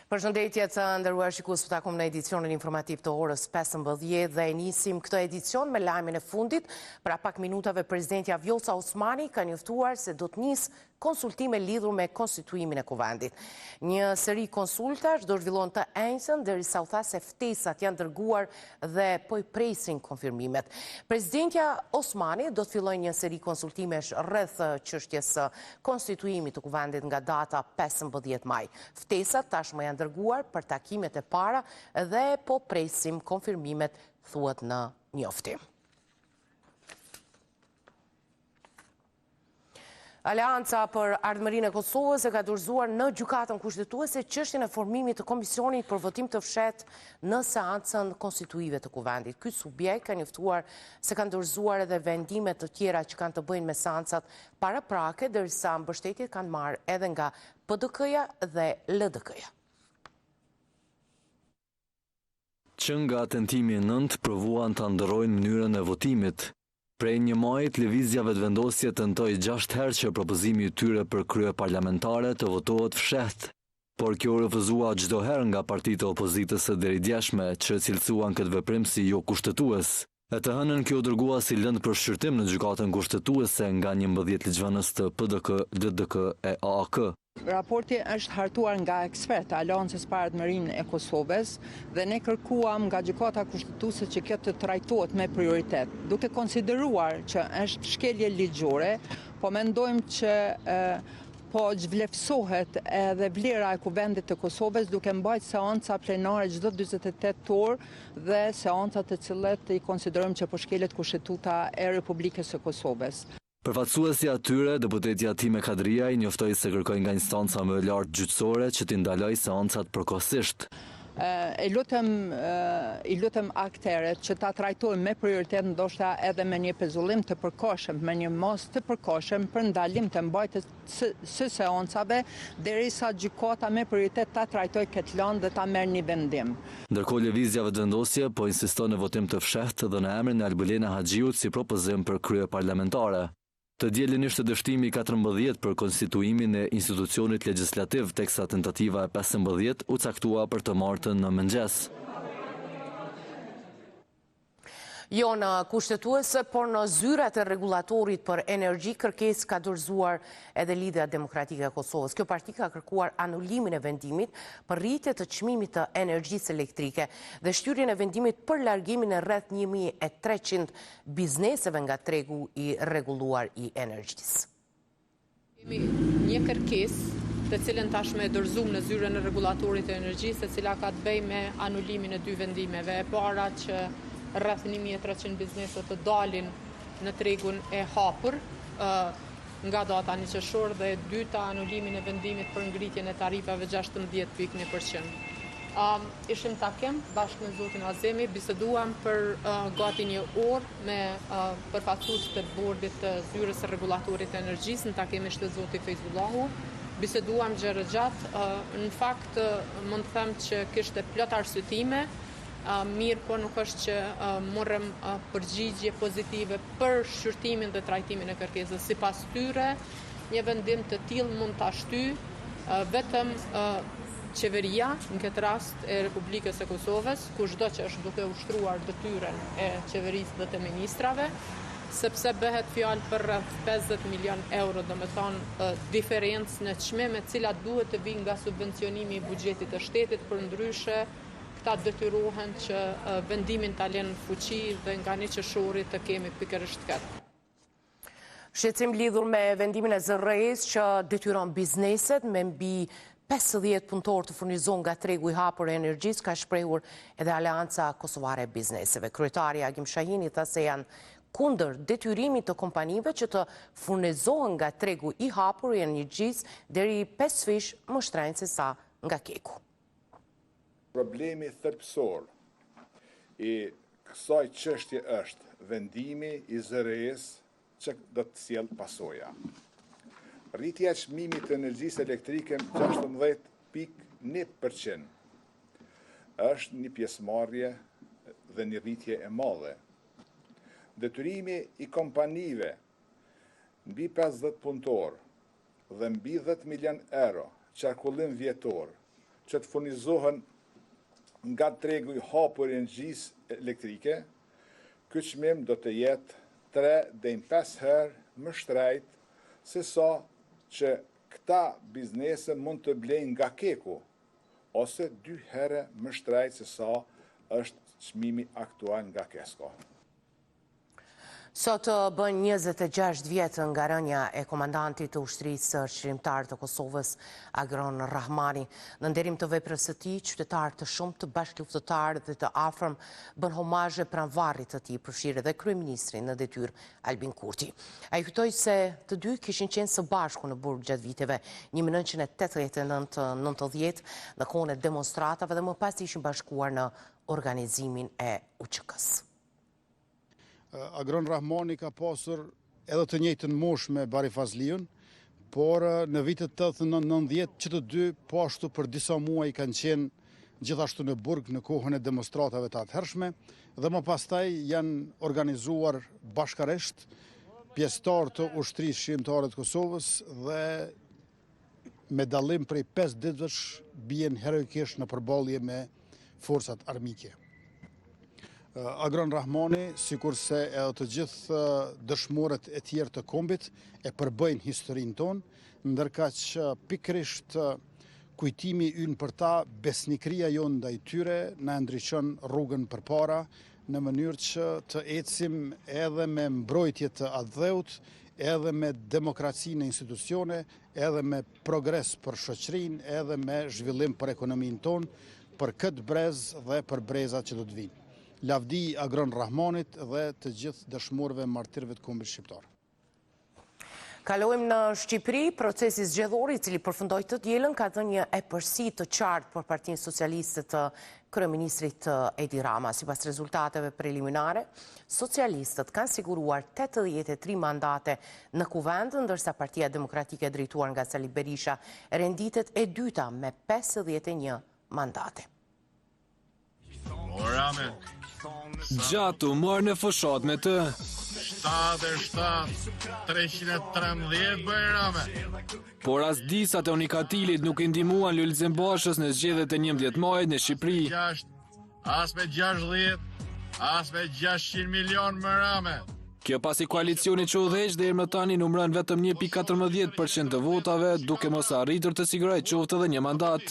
Përshëndetje të nderuar shikues, të takom në edicionin informativ të orës 15 dhe nisim këtë edicion me lajmin e fundit. Pra pak minutave presidentja Vjosa Osmani ka njoftuar se do të nisë konsultime lidhur me konstituimin e kuvendit. Një seri konsultash do zhvillon të enjësën derisa u tha se ftesat janë dërguar dhe po i presin konfirmimet. Presidentja Osmani do të fillojë një seri konsultimesh rreth çështjes së konstituimit të kuvendit nga data 15 maj. Ftesat tashmë janë dërguar për takimet e para dhe po presim konfirmimet, thuhet në njoftim. Aleanca për Ardhmërinë e Kosovës e ka dorëzuar në gjykatën kushtetuese çështjen e formimit të komisionit për votim të fshehtë në seancën konstituive të kuvendit. Ky subjekt ka njoftuar se kanë dorëzuar edhe vendime të tjera që kanë të bëjnë me seancat paraprake, ndërsa mbështetjet kanë marrë edhe nga PDK-ja dhe LDK-ja. Që nga tentimi 9 provuan të ndërrojnë mënyrën e votimit. Prej një majit, lëvizjave të vendosje tentoi 6 herë që propozimi i tyre për krye parlamentare të votohet fshehtë, por kjo refuzua çdo herë nga partitë e opozitës së deridjeshme që cilësuan këtë veprim si jo kushtetues. E të hënën kjo dërgua si lëndë për shqyrtim në gjykatën kushtetuese nga 11 ligjvënës të PDK, LDK e AAK. Raporti është hartuar nga ekspertë Aleancës për Ardhmërinë e Kosovës dhe ne kërkuam nga gjykata kushtetuese që kjo të trajtohet me prioritet. Duke konsideruar që është shkelje ligjore, po mendojmë që po zhvlerësohet edhe vlera e kuvendit të Kosovës duke mbajtur seanca plenare çdo 48 orë dhe seanca të cilat i konsiderojmë që po shkelet kushtetuta e Republikës së Kosovës. Përfaqësuesi atyre, deputeti Atime Kadria i njoftoi se kërkoi nga instanca më e lartë gjyqësore që t'i ndalojë seancat përkohësisht. I lutem akteret që ta trajtojnë me prioritet, ndoshta edhe me një pezullim të përkohshëm, me një mos të përkohshëm për ndalim të mbajtjes së seancave derisa gjykata me prioritet ta trajtojë këtë lëndë dhe ta merr një vendim. Ndërkohë lëvizjave të vendosje po insiston në votim të fshehtë dhe në emrin e Albulena Haxhiut si propozim për krye parlamentare. Të dielën ishte dështimi 14 për konstituimin e institucionit legjislativ, teksa tentativa e 15 u caktua për të martën në mëngjes. Jo në kushtetuese, por në zyrat e rregullatorit për energji, kërkesë ka dorëzuar edhe Lidhja Demokratike e Kosovës. Kjo parti ka kërkuar anulimin e vendimit për rritje të çmimit të energjisë elektrike dhe shtyrjen e vendimit për largimin e rreth 1300 bizneseve nga tregu i rregulluar i energjisë. Kemi një kërkesë të cilën tashmë e dorëzuam në zyrën e rregullatorit të energjisë, e cila ka të bëjë me anulimin e 2 vendimeve. E para që rreth 1300 biznese të dalin në tregun e hapur nga data 1 qershor dhe e dyta anulimin e vendimit për ngritjen e tarifave 16.1%. Ishim takim bashkë me zotin Azemi, biseduam për gati një orë me përfaqësues të bordit të zyrës së rregullatorit të energjisë, në takim ishte zoti Fejzullahu. Biseduam gjërë gjatë, në fakt mund të them që kishte plot arsyetime. Mirë, po nuk është që morëm përgjigje pozitive për shqyrtimin dhe trajtimin e kërkesës. Sipas tyre, një vendim të tillë mund ta shtyjë vetëm qeveria, në këtë rast e Republikës së Kosovës, kushdo që është duke ushtruar detyrën e qeverisë dhe të ministrave, sepse bëhet fjalë për rreth 50 milion euro, domethënë diferencë në çmime, të cilat duhet të vinë nga subvencionimi i buxhetit të shtetit, përndryshe këta detyrohen që vendimin ta lënë në fuqi dhe nga 1 qershori të kemi pikërisht këtë. Shqetësim lidhur me vendimin e ZRE-s që detyron bizneset me mbi 50 punëtorë të furnizohen nga tregu i hapur e energjisë, ka shprehur edhe Aleanca Kosovare e Bizneseve. Kryetari Agim Shahini tha se janë kundër detyrimit të kompanive që të furnizohen nga tregu i hapur e energjisë deri 5 fish më shtrenjtë se sa nga keku. Problemi thelbësor i kësaj çështje është vendimi i ZRE-s që do të sjellë pasoja. Rritja e çmimit të energjisë elektrike 16.1% është një pjesëmarrje dhe një rritje e madhe. Detyrimi i kompanive mbi 50 punëtor dhe mbi 10 milion euro qarkullim vjetor që të furnizohen nga tregu i hapur i energjisë elektrike, ky çmim do të jetë 3 deri në 5 herë më shtrejt se sa që këta biznese mund të blejnë nga keku, ose 2 herë më shtrejt se sa është çmimi aktual nga Kesko. Sot bën 26 vjetë nga rënja e komandantit të ushtrisë qërimtar të Kosovës, Agron Rahmani. Në nderim të veprës së tij, qytetarë të shumtë të bashkëluftëtarë dhe të afërm bën homazhe pranvarrit të tij, përfshirë dhe kryeministrin në detyrë Albin Kurti. Ai kujtoi se të dy kishin qenë së bashku në burg gjatë viteve 1989-90 në kohën e demonstratave dhe më pas ishin bashkuar në organizimin e UÇK-s. Agron Rahmani ka pasur edhe të njëjtën moshë me Bari Fazliun, por në vitet 89-90 që të dy po ashtu për disa muaj kanë qenë gjithashtu në burg në kohën e demonstratave të atëhershme dhe më pastaj janë organizuar bashkaresht pjesëtar të ushtrisë shqiptare të Kosovës dhe me dallim prej 5 ditësh bien heroikisht në përballje me forcat armike. Agron Rahmani, sikurse edhe të gjithë dëshmorët e tjerë të kombit, e përbëjnë historinë tonë, ndërkaq pikërisht kujtimi ynë për ta, besnikëria jonë ndaj tyre na ndriçon rrugën përpara në mënyrë që të ecim edhe me mbrojtje të atdheut, edhe me demokraci në institucione, edhe me progres për shoqërinë, edhe me zhvillim për ekonominë tonë, për këtë brez dhe për brezat që do të vinë. Lavdi Agron Rahmanit dhe të gjithë dëshmorëve martirëve të kombit shqiptar. Kalojmë në Shqipëri, procesi zgjedhor i cili përfundoi të dielën ka dhënë një epërsi të qartë për Partinë Socialiste të kryeministrit Edi Rama. Sipas rezultateve preliminare, socialistët kanë siguruar 83 mandate në kuvend, ndërsa Partia Demokratike drejtuar nga Sali Berisha renditet e dyta me 51 mandate. Gjatu marrë në fushat me të 77-313 Bajrame. Por as disat e unikatilit nuk i ndihmuan Lulzim Bashës në zgjedhjet e 11 majit në Shqipëri. As me 60, as me 600 milion Bajrame. Kjo pasi koalicioni që udhëheq deri më tani numëron vetëm 1.14% të votave, duke mos arritur të sigurojë qoftë edhe një mandat.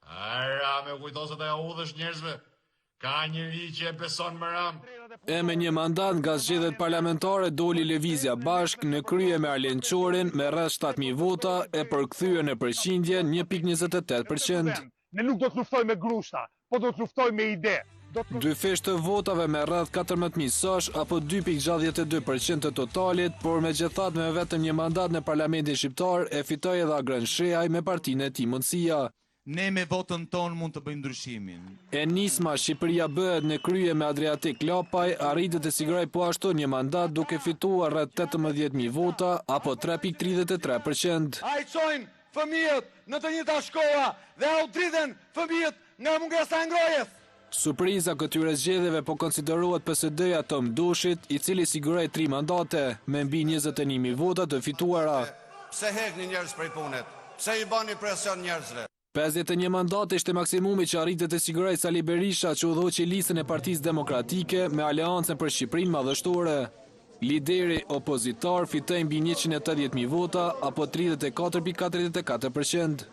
Bajrame, kujto se të udhësh njerëzve. Ka njëri që e beson më ram. E me një mandat nga zgjedhjet parlamentare doli Lëvizja Bashk në krye me Arlen Çorin me rreth 7.000 vota e përkthyer në përqindje 1.28%. Ne nuk do të luftojmë me grushta, po do të luftojmë me ide. Dy fesh të votave me rreth 14.000 sash apo 2.62% të totalit, por megjithatë me vetëm një mandat në Parlamentin Shqiptar e fitoi edhe Agron Sheaj me partinë e tij Mundësia. Ne me votën tonë mund të bëjmë ndryshimin. E nisma Shqipëria bëhet në krye me Adriatik Lapaj arritet të sigurojë po ashtu një mandat duke fituar rreth 18.000 vota apo 3.33%. Ai çojnë fëmijët në të njëjta shkolla dhe au dridhen fëmijët nga mungesa e ngrojes. Surpriza këtyre zgjedhjeve po konsiderohet PSD-ja Tom Dushit, i cili siguroi 3 mandate me mbi 21.000 vota të fituara. Pse hekni njerëz prej punët? Pse i bani presion njerëzve? 51 mandate ishte maksimumi që arritet të sigurojë Sali Berisha që udhëhoqi listën e Partisë Demokratike me Aleancën për Shqipërinë Madhështore. Lideri opozitar fitoi mbi 180.000 vota apo 34.44%.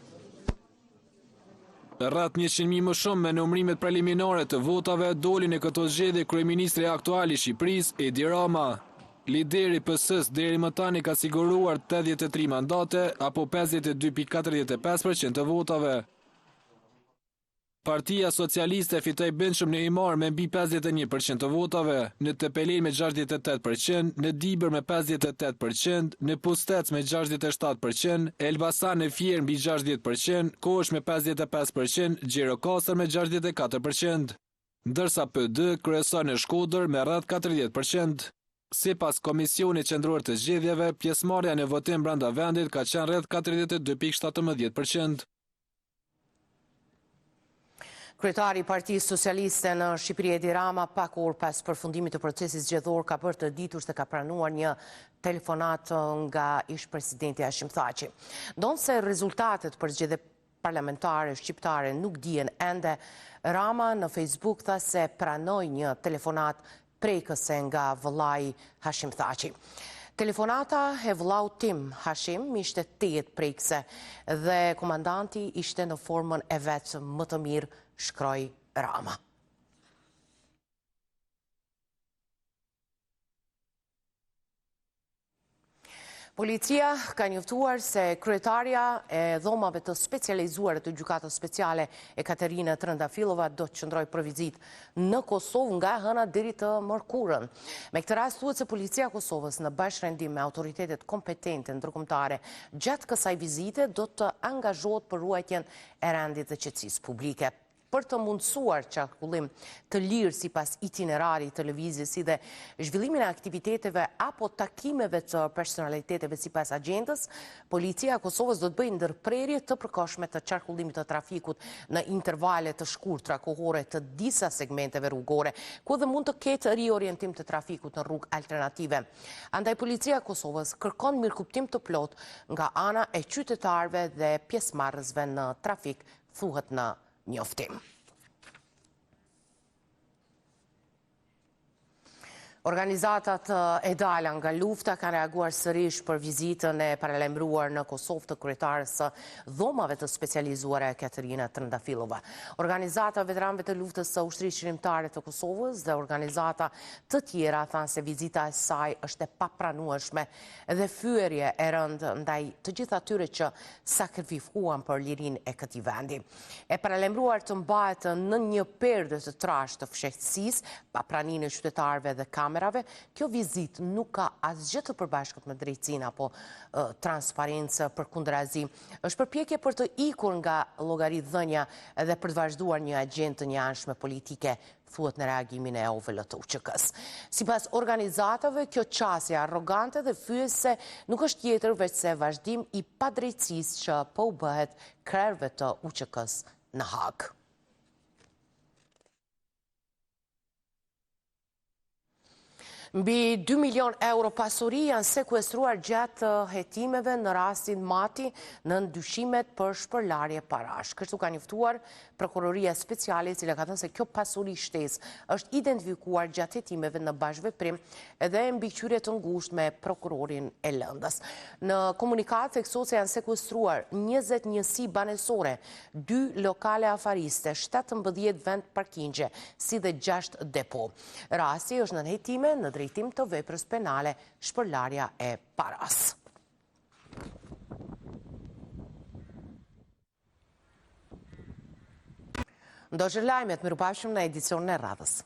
Rreth 100.000 më shumë me numërimet preliminare të votave doli në këto zgjedhje kryeministri aktual i Shqipërisë Edi Rama. Lideri PS-s deri më tani ka siguruar 83 mandate apo 52.45% të votave. Partia Socialiste fitoi brendshëm në Himar me mbi 51% të votave, në Tepelin me 68%, në Dibër me 58%, në Pustec me 67%, Elbasan e Fier mbi 60%, Kosh me 55%, Gjirokastër me 64%, ndërsa PD kryeson në Shkodër me rreth 40%. Sipas Komisionit Qendror të Zgjedhjeve, pjesëmarrja në votim brenda vendit ka qenë rreth 42.17%. Kryetari i Partisë Socialiste në Shqipëri Edi Rama, pak orë pas përfundimit të procesit zgjedhor, ka bërë të ditur se ka pranuar një telefonat nga ish presidenti Hashim Thaçi. Ndonse rezultatet për zgjedhje parlamentare shqiptare nuk dihen ende. Rama në Facebook tha se pranoi një telefonat prekëse nga vëllai Hashim Thaçi. Telefonata e vëllau tim Hashim ishte 8 prekëse dhe komandanti ishte në formën e vetë më të mirë, shkroi Rama. Policia ka njoftuar se kryetarja e dhomave të specializuar të gjykatës speciale Ekaterina Trëndafillova do të qëndrojë për vizitë në Kosovë nga hëna deri të mërkurën. Me këtë rast thuhet se policia e Kosovës në bashkërendim me autoritetet kompetente ndërkombëtare gjatë kësaj vizite do të angazhohet për ruajtjen e rendit dhe qetësisë publike. Për të mundësuar qarkullim të lirë sipas itinerarit të lëvizjes si dhe zhvillimin e aktiviteteve apo takimeve të personaliteteve sipas agjendës, policia e Kosovës do të bëjë ndërprerje të përkohshme të qarkullimit të trafikut në intervale të shkurtra kohore të disa segmenteve rrugore, ku dhe mund të ketë riorientim të trafikut në rrugë alternative. Andaj policia e Kosovës kërkon mirëkuptim të plot nga ana e qytetarëve dhe pjesëmarrësve në trafik, thuhet në njoftim. Organizatat e dala nga lufta kanë reaguar sërish për vizitën e paralajmëruar në Kosovë të kryetarës së dhomave të specializuara Ekaterina Trëndafillova. Organizata veteranëve të luftës së ushtrisë qërimtare të Kosovës dhe organizata të tjera thanë se vizita e saj është e papranueshme dhe fyerje e rëndë ndaj të gjithë atyre që sakrifikuan për lirinë e këtij vendi. E paralajmëruar të mbahet në një perdë të trashë të fshehtësisë, papraninë e qytetarëve dhe kjo vizit nuk ka asgjë të përbashkët me drejtësinë apo transparencë, përkundrazi. Është përpjekje për të ikur nga llogaridhënia dhe për të vazhduar një agjendë të njëanshme politike, thuhet në reagimin e OVL të UÇK-s. Sipas organizatave, kjo qasje arrogante dhe fyese nuk është tjetër veç se vazhdim i padrejtësisë që po u bëhet krerëve të UÇK-s në Hag. Mbi 2 milion euro pasuri janë sekuestruar gjatë hetimeve në rastin Mati në ndyshimet për shpërlarje parash. Kështu ka njoftuar Prokuroria Speciale, e cila ka thënë se kjo pasuri shtesë është identifikuar gjatë hetimeve në bashkëveprim edhe mbikëqyrje të ngushtë me prokurorin e Lëndës. Në komunikat theksohet se janë sekuestruar 20 njësi banesore, 2 lokale afariste, 17 vend parkingje, si dhe 6 depo. Rasti është në hetime në drejtim të veprës penale shpërlarja e paras. Ndoshër lajmet, mirupafshim në edicionin e radhës.